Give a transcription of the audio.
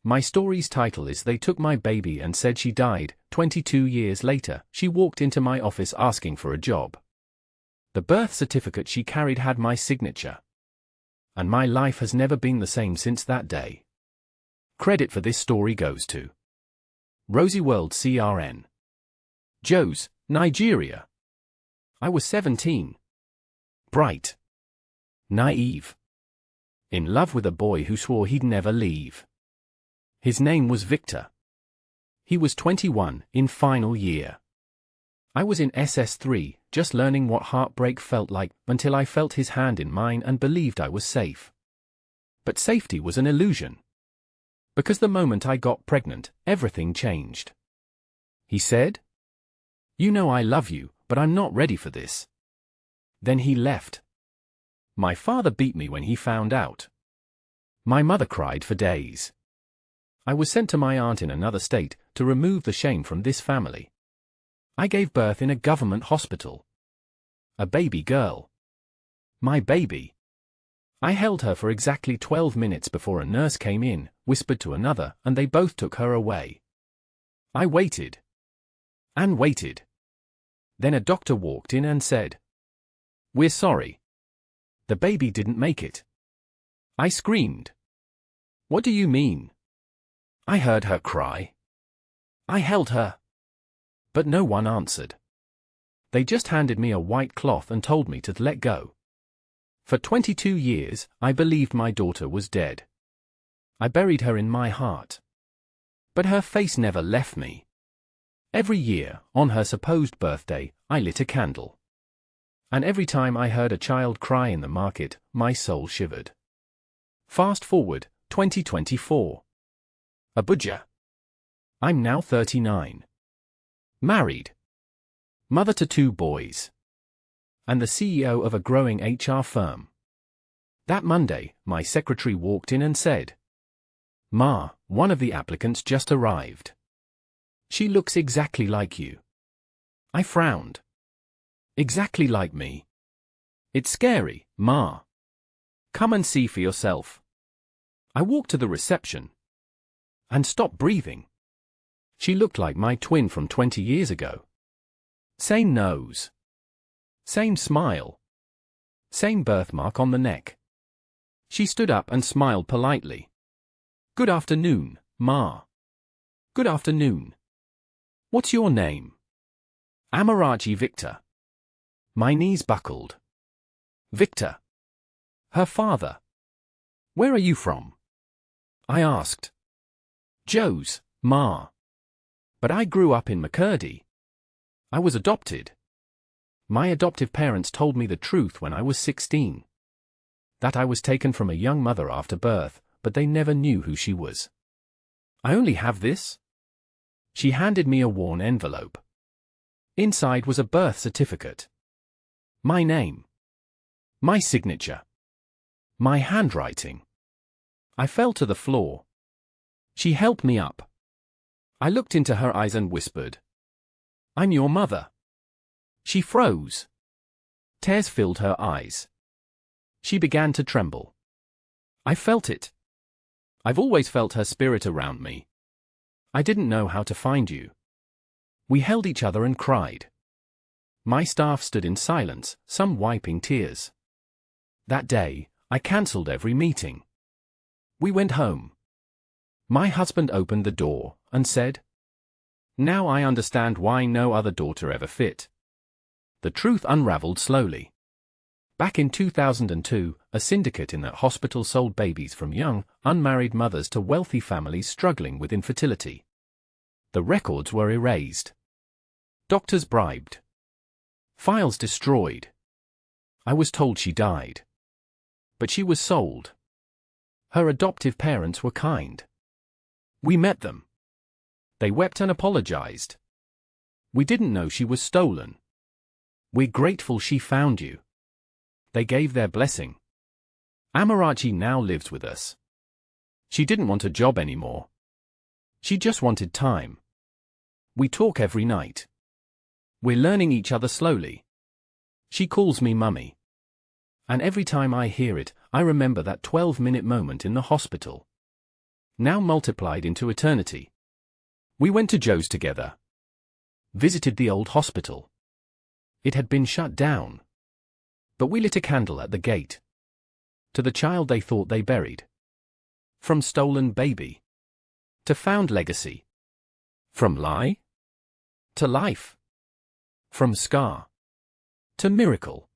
My story's title is They Took My Baby and Said She Died. 22 years later, she walked into my office asking for a job. The birth certificate she carried had my signature. And my life has never been the same since that day. Credit for this story goes to Rosie World CRN. Jos, Nigeria. I was 17. Bright. Naive. In love with a boy who swore he'd never leave. His name was Victor. He was 21, in final year. I was in SS3, just learning what heartbreak felt like, until I felt his hand in mine and believed I was safe. But safety was an illusion. Because the moment I got pregnant, everything changed. He said, "You know I love you, but I'm not ready for this." Then he left. My father beat me when he found out. My mother cried for days. I was sent to my aunt in another state to remove the shame from this family. I gave birth in a government hospital. A baby girl. My baby. I held her for exactly 12 minutes before a nurse came in, whispered to another, and they both took her away. I waited. And waited. Then a doctor walked in and said, "We're sorry. The baby didn't make it." I screamed. "What do you mean?" I heard her cry. I held her. But no one answered. They just handed me a white cloth and told me to let go. For 22 years, I believed my daughter was dead. I buried her in my heart. But her face never left me. Every year, on her supposed birthday, I lit a candle. And every time I heard a child cry in the market, my soul shivered. Fast forward, 2024. Abuja. I'm now 39. Married. Mother to 2 boys. And the CEO of a growing HR firm. That Monday, my secretary walked in and said, "Ma, one of the applicants just arrived. She looks exactly like you." I frowned. Exactly like me. It's scary, Ma. Come and see for yourself. I walked to the reception. And stopped breathing. She looked like my twin from 20 years ago. Same nose. Same smile. Same birthmark on the neck. She stood up and smiled politely. "Good afternoon, Ma." "Good afternoon. What's your name?" "Amarachi Victor." My knees buckled. Victor. Her father. "Where are you from?" I asked. "Jos, Ma. But I grew up in Makurdi. I was adopted." My adoptive parents told me the truth when I was 16. That I was taken from a young mother after birth, but they never knew who she was. "I only have this." She handed me a worn envelope. Inside was a birth certificate. My name. My signature. My handwriting. I fell to the floor. She helped me up. I looked into her eyes and whispered, "I'm your mother." She froze. Tears filled her eyes. She began to tremble. I felt it. I've always felt her spirit around me. I didn't know how to find you. We held each other and cried. My staff stood in silence, some wiping tears. That day, I cancelled every meeting. We went home. My husband opened the door and said, "Now I understand why no other daughter ever fit." The truth unraveled slowly. Back in 2002, a syndicate in that hospital sold babies from young, unmarried mothers to wealthy families struggling with infertility. The records were erased. Doctors bribed. Files destroyed. I was told she died. But she was sold. Her adoptive parents were kind. We met them. They wept and apologized. We didn't know she was stolen. We're grateful she found you. They gave their blessing. Amarachi now lives with us. She didn't want a job anymore. She just wanted time. We talk every night. We're learning each other slowly. She calls me Mummy. And every time I hear it, I remember that 12-minute moment in the hospital. now multiplied into eternity. We went to Joe's together. Visited the old hospital. It had been shut down. But we lit a candle at the gate. To the child they thought they buried. From stolen baby. To found legacy. From lie. To life. From scar. To miracle.